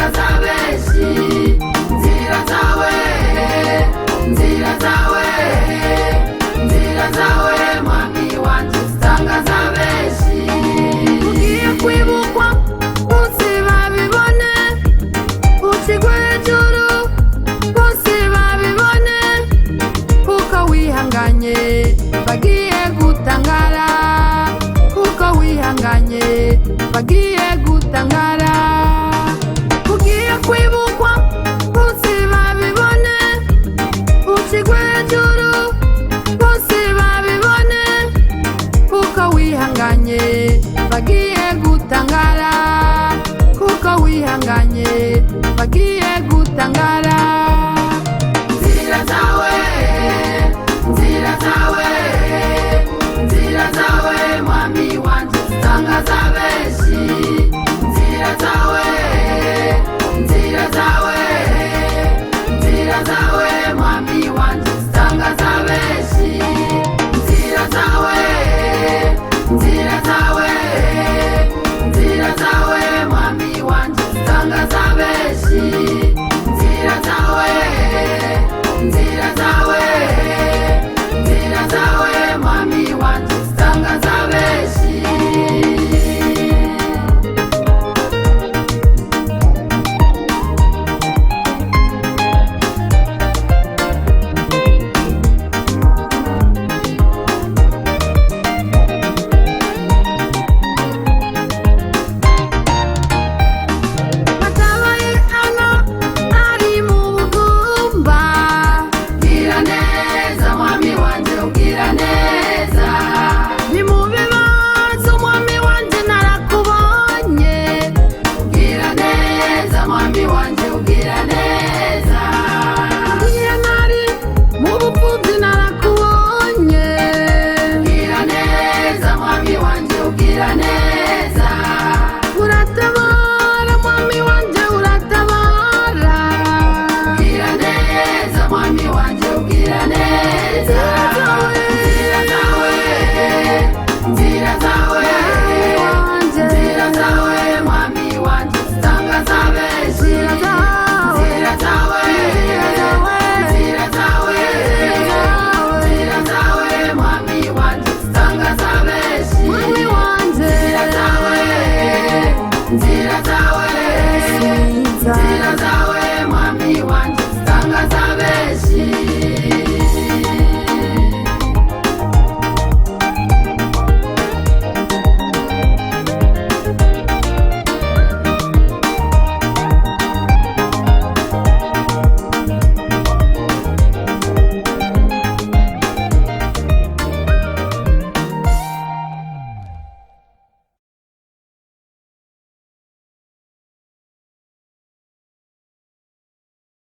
zitangaza benshi, nzira zawe, nzira zawe, nzira zawe mwami wanje zitangaza benshi. Ugiye kwibukwa bose babibone, ushigwe hejuru bose babibone, kuko wihanganye bagiye gutangara, kuko wihanganye bagiye gutangara. Ugiye kwibukwa bose babibone, ushigwe hejuru bose babibone, kuko wihanganye bagiye gutangara, kuko wihanganye bagiye gutangara. Nzira zawe, nzira zawe, nzira zawe mwami wanje zitangaza benshi, nzira zawe, nzira zawe, nzira zawe mwami wanje zitangaza benshi, nzira zawe, nzira zawe, nzira zawe mwami wanje zitangaza benshi, nzira zawe, nzira zawe, nzira zawe mwami wanje zitangaza benshi. Matabaye ano ari mu bugumba, gira neza mwami wanje ugira neza, ni mu bibazo mwami wanje narakubonye, ugira neza mwami wanje ugira neza, iyo nari mu bupfubyi narakubonye, ugira neza mwami wanje ugira neza, uratabara mwami wanje uratabara, ugira neza mwami wanje ugira neza. Nzira zawe, nzira zawe, nzira zawe mwami wanje zitangaza benshi, nzira zawe, nzira zawe, nzira zawe mwami wanje zitangaza benshi, nzira zawe, nzira